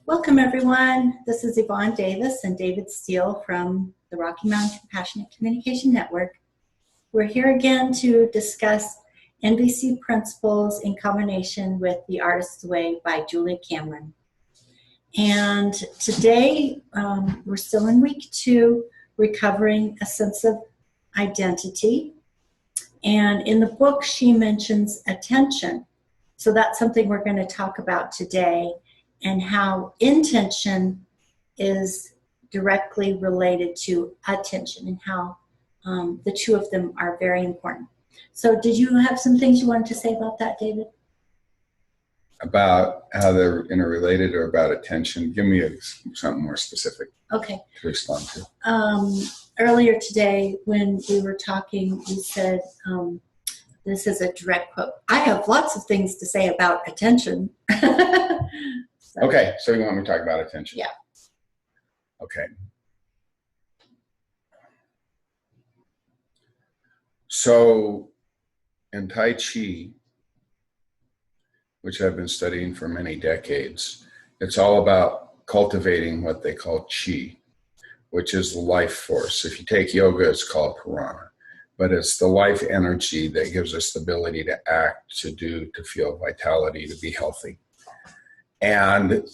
Welcome, everyone. This is Yvonne Davis and David Steele from the Rocky Mountain Compassionate Communication Network. We're here again to discuss NVC principles in combination with The Artist's Way by Julia Cameron. And today, we're still in week 2, recovering a sense of identity. And in the book, she mentions attention. So that's something we're going to talk about today, and how intention is directly related to attention, and how the two of them are very important. So did you have some things you wanted to say about that, David? About how they're interrelated, or about attention? Give me something more specific. Okay. To respond to. Earlier today when we were talking, you said, this is a direct quote, "I have lots of things to say about attention." Okay, so you want me to talk about attention? Yeah. Okay. So in Tai Chi, which I've been studying for many decades, it's all about cultivating what they call Qi, which is the life force. If you take yoga, it's called prana, but it's the life energy that gives us the ability to act, to do, to feel vitality, to be healthy. And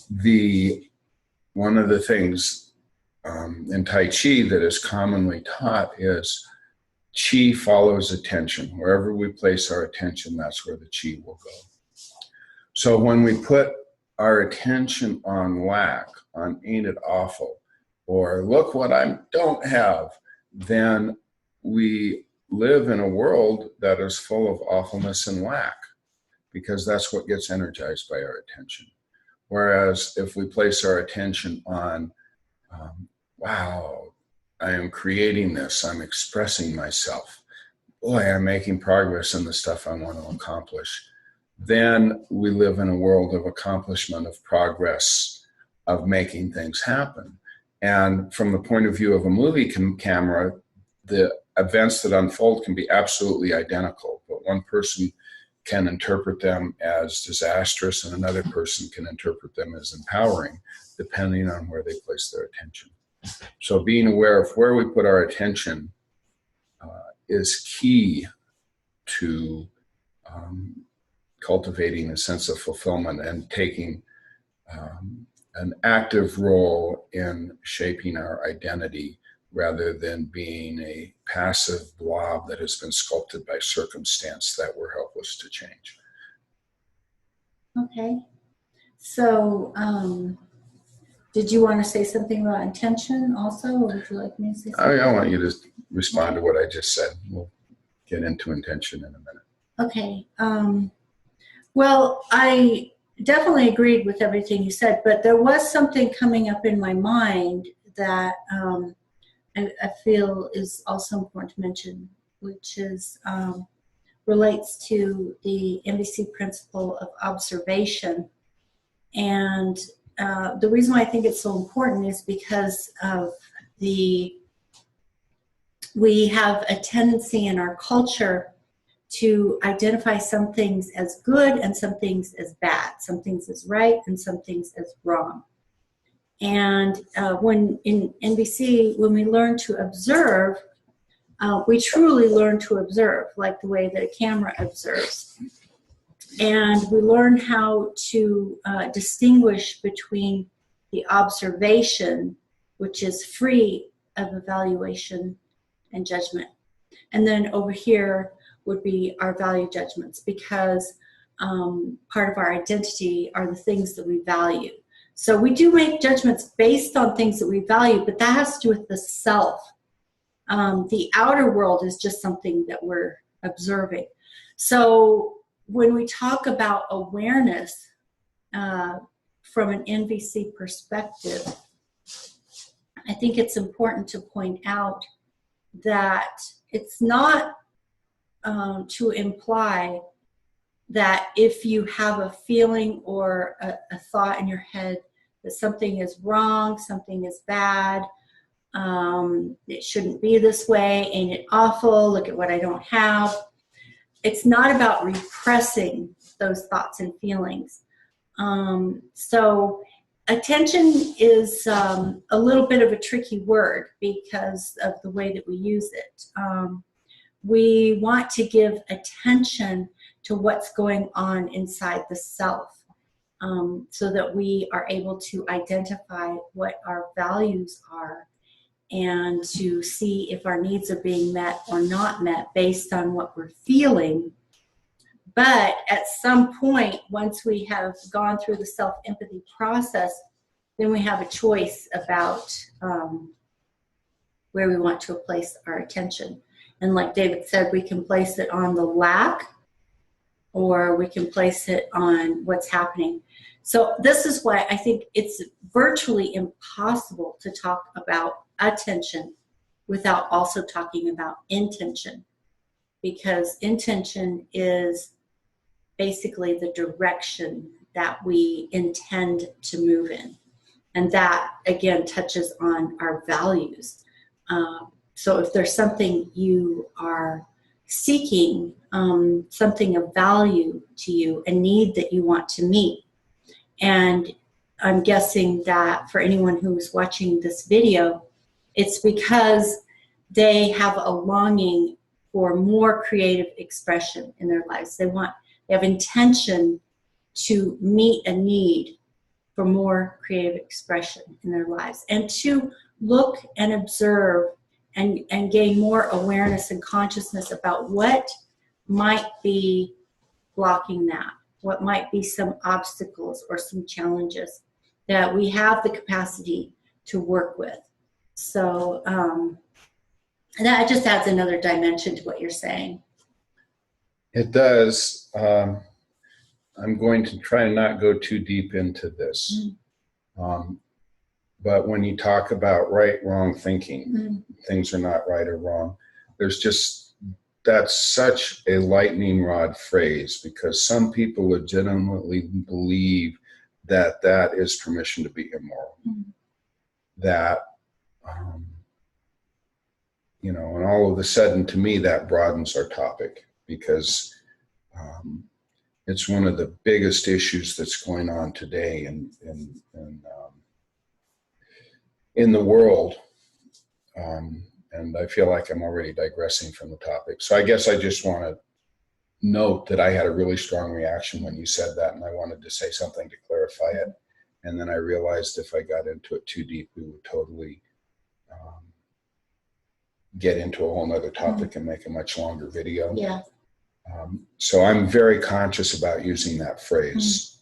one of the things in Tai Chi that is commonly taught is Qi follows attention. Wherever we place our attention, that's where the Qi will go. So when we put our attention on lack, on ain't it awful, or look what I don't have, then we live in a world that is full of awfulness and lack, because that's what gets energized by our attention. Whereas if we place our attention on, wow, I am creating this, I'm expressing myself, boy, I'm making progress in the stuff I want to accomplish, then we live in a world of accomplishment, of progress, of making things happen. And from the point of view of a movie camera, the events that unfold can be absolutely identical, but one person can interpret them as disastrous and another person can interpret them as empowering, depending on where they place their attention. So being aware of where we put our attention is key to cultivating a sense of fulfillment and taking an active role in shaping our identity, rather than being a passive blob that has been sculpted by circumstance that we're helpless to change. Okay. So, did you want to say something about intention also, or would you like me to say something? I want you to respond to what I just said. We'll get into intention in a minute. Okay. Well, I definitely agreed with everything you said, but there was something coming up in my mind that I feel is also important to mention, which is relates to the NVC principle of observation. And the reason why I think it's so important is because of we have a tendency in our culture to identify some things as good and some things as bad, some things as right and some things as wrong. And when in NVC, when we learn to observe, we truly learn to observe, like the way that a camera observes. And we learn how to distinguish between the observation, which is free of evaluation and judgment. And then over here would be our value judgments, because part of our identity are the things that we value. So we do make judgments based on things that we value, but that has to do with the self. The outer world is just something that we're observing. So when we talk about awareness from an NVC perspective, I think it's important to point out that it's not to imply that if you have a feeling or a thought in your head that something is wrong, something is bad, it shouldn't be this way, ain't it awful, look at what I don't have. It's not about repressing those thoughts and feelings. So attention is a little bit of a tricky word because of the way that we use it. We want to give attention to what's going on inside the self, so that we are able to identify what our values are and to see if our needs are being met or not met based on what we're feeling. But at some point, once we have gone through the self-empathy process, then we have a choice about where we want to place our attention. And like David said, we can place it on the lack, or we can place it on what's happening. So this is why I think it's virtually impossible to talk about attention without also talking about intention, because intention is basically the direction that we intend to move in. And that, again, touches on our values. So if there's something you are seeking, something of value to you, a need that you want to meet, and I'm guessing that for anyone who's watching this video, it's because they have a longing for more creative expression in their lives. They have intention to meet a need for more creative expression in their lives, and to look and observe and gain more awareness and consciousness about what might be blocking that, what might be some obstacles or some challenges that we have the capacity to work with. So that just adds another dimension to what you're saying. It does. I'm going to try and not go too deep into this. But when you talk about right, wrong thinking, things are not right or wrong, that's such a lightning rod phrase, because some people legitimately believe that that is permission to be immoral. That, and all of a sudden, to me, that broadens our topic, because it's one of the biggest issues that's going on today in the world. And I feel like I'm already digressing from the topic. So I guess I just want to note that I had a really strong reaction when you said that, and I wanted to say something to clarify it. And then I realized if I got into it too deep, we would totally get into a whole nother topic and make a much longer video. Yeah. So I'm very conscious about using that phrase.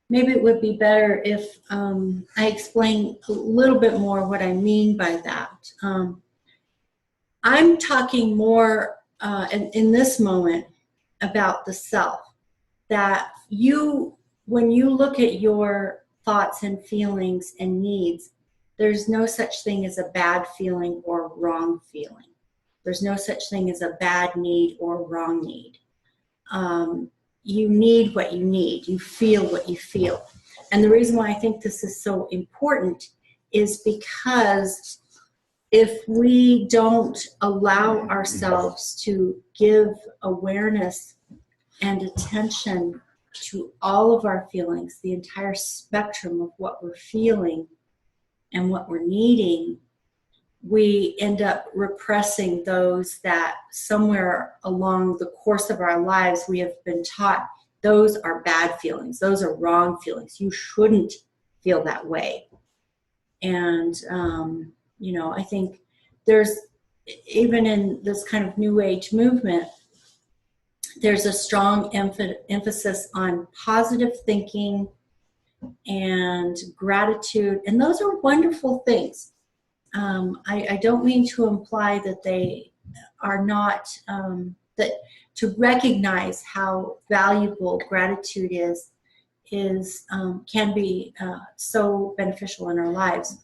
Maybe it would be better if I explain a little bit more what I mean by that. I'm talking more in this moment about the self, that when you look at your thoughts and feelings and needs, there's no such thing as a bad feeling or wrong feeling. There's no such thing as a bad need or wrong need. You need what you need. You feel what you feel. And the reason why I think this is so important is because if we don't allow ourselves to give awareness and attention to all of our feelings, the entire spectrum of what we're feeling and what we're needing, we end up repressing those that somewhere along the course of our lives we have been taught those are bad feelings, those are wrong feelings, you shouldn't feel that way. And I think there's, even in this kind of new age movement, there's a strong emphasis on positive thinking and gratitude, and those are wonderful things. I don't mean to imply that they are not, that to recognize how valuable gratitude can be so beneficial in our lives.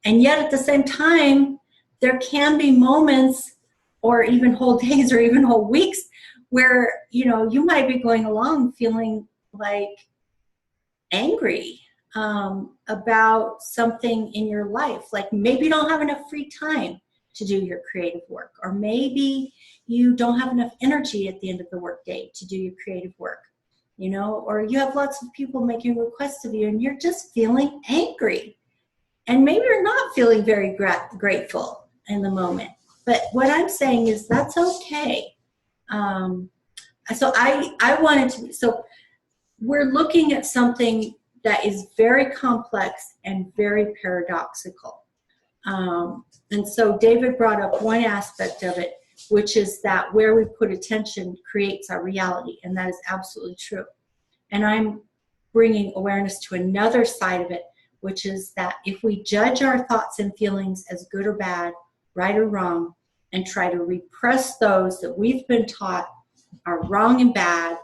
And yet at the same time, there can be moments or even whole days or even whole weeks where, you might be going along feeling like angry about something in your life. Like maybe you don't have enough free time to do your creative work, or maybe you don't have enough energy at the end of the workday to do your creative work. you know, or you have lots of people making requests of you and you're just feeling angry. And maybe you're not feeling very grateful in the moment. But what I'm saying is that's okay. So I wanted to, so we're looking at something that is very complex and very paradoxical. And so David brought up one aspect of it, which is that where we put attention creates our reality, and that is absolutely true. And I'm bringing awareness to another side of it, which is that if we judge our thoughts and feelings as good or bad, right or wrong, and try to repress those that we've been taught are wrong and bad,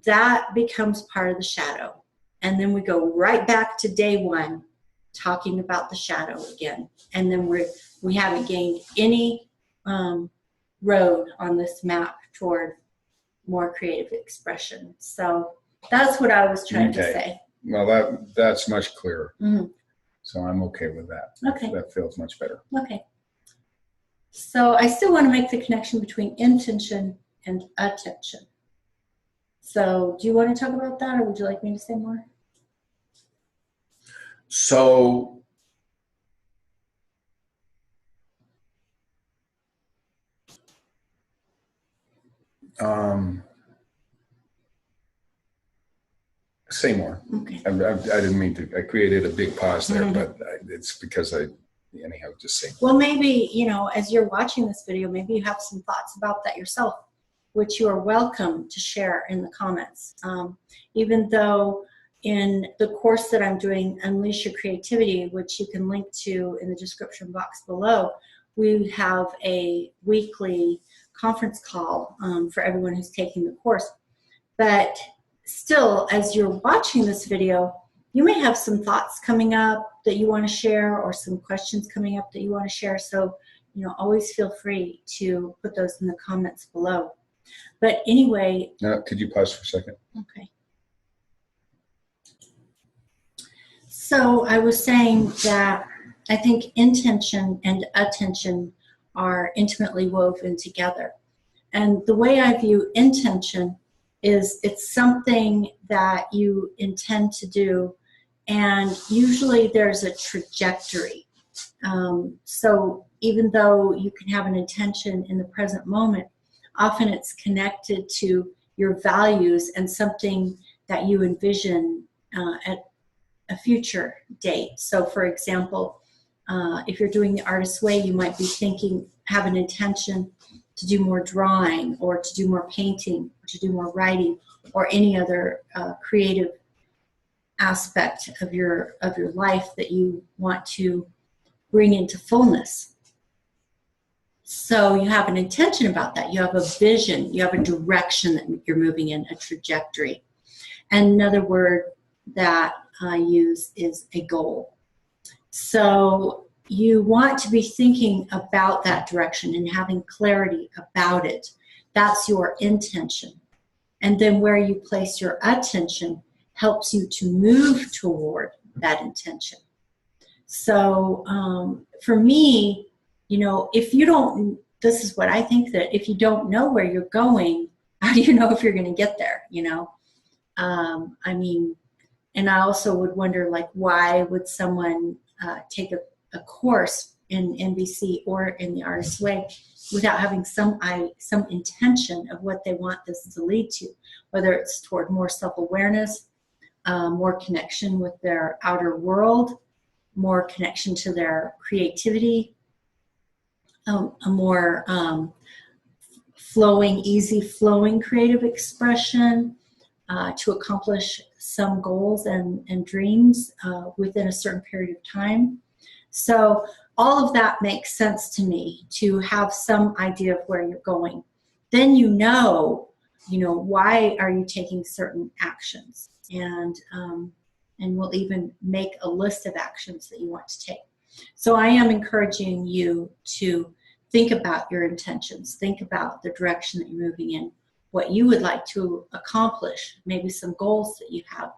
that becomes part of the shadow. And then we go right back to day one, talking about the shadow again. And then we haven't gained any road on this map toward more creative expression. So that's what I was trying to say. Well, that's much clearer. Mm-hmm. So I'm okay with that. Okay. That feels much better. Okay. So I still want to make the connection between intention and attention. So do you want to talk about that, or would you like me to say more? So say more. Okay. I didn't mean to. I created a big pause there, but it's because anyhow, just say. Well, maybe, you know, as you're watching this video, maybe you have some thoughts about that yourself, which you are welcome to share in the comments. Even though in the course that I'm doing, Unleash Your Creativity, which you can link to in the description box below, we have a weekly conference call for everyone who's taking the course. But still, as you're watching this video, you may have some thoughts coming up that you want to share, or some questions coming up that you want to share. So, you know, always feel free to put those in the comments below. But anyway. Could you pause for a second? Okay. So I was saying that I think intention and attention are intimately woven together. And the way I view intention is it's something that you intend to do, and usually there's a trajectory. So even though you can have an intention in the present moment, often it's connected to your values and something that you envision at a future date. So for example, if you're doing the artist's way, you might be have an intention to do more drawing, or to do more painting, or to do more writing, or any other creative aspect of your life that you want to bring into fullness. So you have an intention about that. You have a vision. You have a direction that you're moving in, a trajectory. And another word that I use is a goal. So you want to be thinking about that direction and having clarity about it. That's your intention. And then where you place your attention helps you to move toward that intention. So for me, you know, if you don't, this is what I think, that if you don't know where you're going, how do you know if you're going to get there, you know? I mean, and I also would wonder, like, why would someone take a course in NVC or in the Artist's Way without having some intention of what they want this to lead to, whether it's toward more self-awareness, more connection with their outer world, more connection to their creativity, a more easy flowing creative expression, to accomplish some goals and dreams within a certain period of time. So all of that makes sense to me, to have some idea of where you're going. Then you know, why are you taking certain actions, and we'll even make a list of actions that you want to take. So I am encouraging you to think about your intentions, think about the direction that you're moving in, what you would like to accomplish, maybe some goals that you have,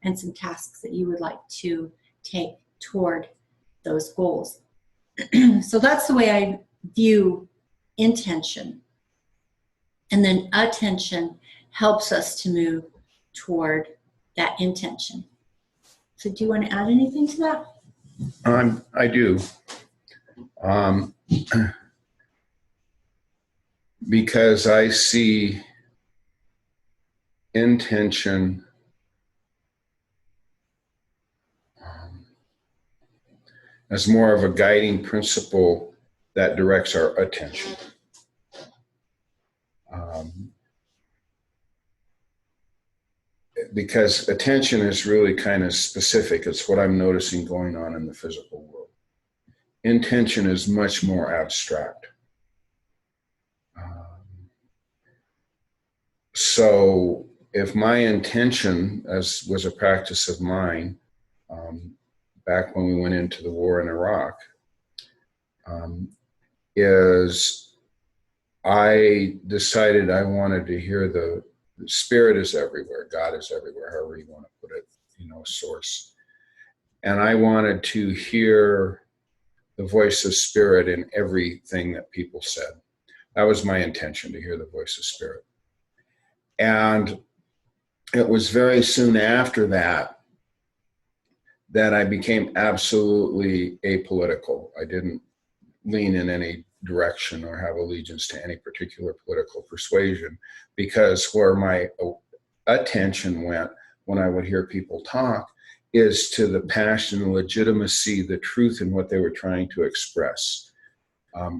and some tasks that you would like to take toward those goals. So that's the way I view intention. And then attention helps us to move toward that intention. So do you want to add anything to that? I do. Because I see intention as more of a guiding principle that directs our attention. Because attention is really kind of specific. It's what I'm noticing going on in the physical world. Intention is much more abstract. So if my intention, as was a practice of mine, back when we went into the war in Iraq, is I decided I wanted to hear the spirit is everywhere, God is everywhere, however you want to put it, source. And I wanted to hear the voice of spirit in everything that people said. That was my intention, to hear the voice of spirit. And it was very soon after that I became absolutely apolitical. I didn't lean in any direction or have allegiance to any particular political persuasion, because where my attention went when I would hear people talk is to the passion, the legitimacy, the truth in what they were trying to express,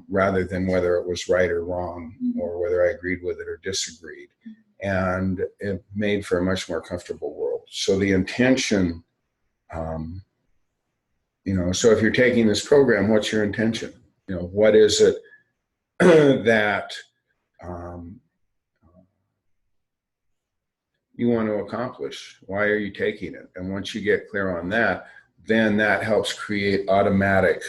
rather than whether it was right or wrong, or whether I agreed with it or disagreed. And it made for a much more comfortable world. So the intention, so if you're taking this program, what's your intention? What is it that you want to accomplish? Why are you taking it? And once you get clear on that, then that helps create automatic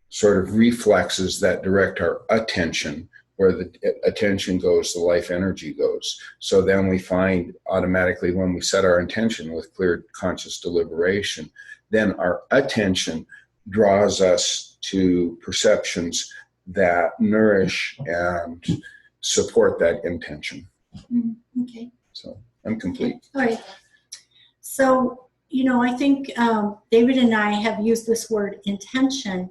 sort of reflexes that direct our attention. Where the attention goes, the life energy goes. So then we find automatically, when we set our intention with clear conscious deliberation, then our attention draws us to perceptions that nourish and support that intention. Okay. So I'm complete. All right. So, I think David and I have used this word intention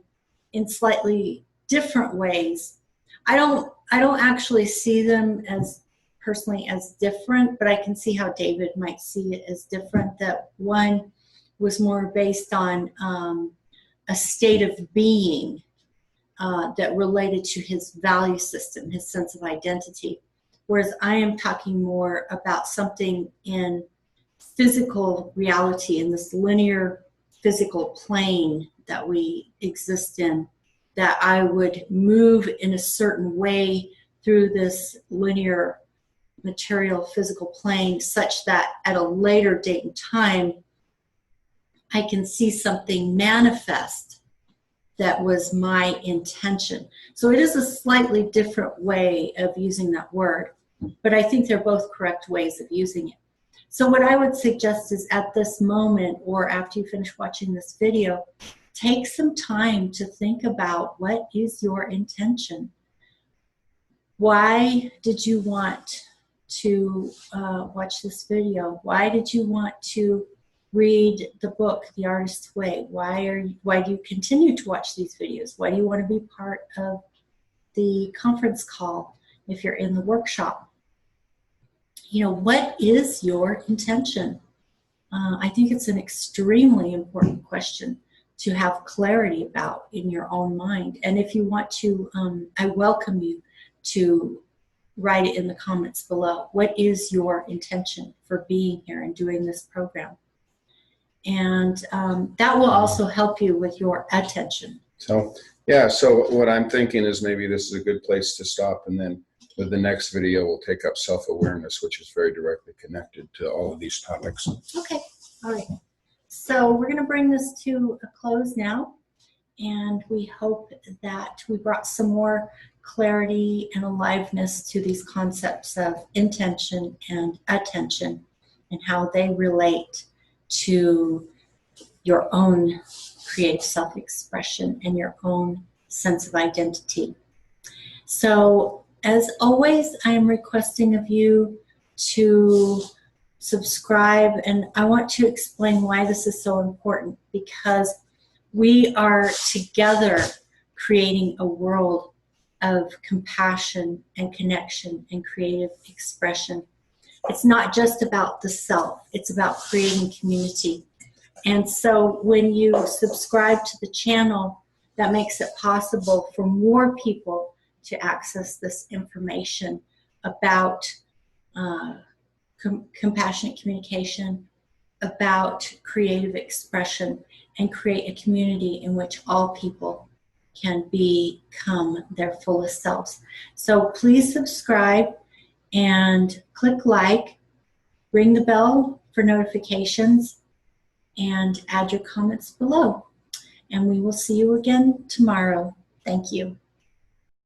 in slightly different ways. I don't actually see them as personally as different, but I can see how David might see it as different. That one was more based on a state of being that related to his value system, his sense of identity. Whereas I am talking more about something in physical reality, in this linear physical plane that we exist in, that I would move in a certain way through this linear material physical plane, such that at a later date and time, I can see something manifest that was my intention. So it is a slightly different way of using that word, but I think they're both correct ways of using it. So what I would suggest is, at this moment, or after you finish watching this video, take some time to think about, what is your intention? Why did you want to watch this video? Why did you want to read the book, The Artist's Way? Why do you continue to watch these videos? Why do you want to be part of the conference call if you're in the workshop? What is your intention? I think it's an extremely important question to have clarity about in your own mind. And if you want to, I welcome you to write it in the comments below. What is your intention for being here and doing this program? And that will also help you with your attention. So what I'm thinking is, maybe this is a good place to stop, and then with the next video we'll take up self-awareness, which is very directly connected to all of these topics. Okay, all right. So we're going to bring this to a close now, and we hope that we brought some more clarity and aliveness to these concepts of intention and attention, and how they relate to your own creative self-expression and your own sense of identity. So, as always, I am requesting of you to subscribe. And I want to explain why this is so important, because we are together creating a world of compassion and connection and creative expression. It's not just about the self, it's about creating community. And so when you subscribe to the channel, that makes it possible for more people to access this information about compassionate communication, about creative expression, and create a community in which all people can become their fullest selves. So please subscribe and click like, ring the bell for notifications, and add your comments below. And we will see you again tomorrow. Thank you.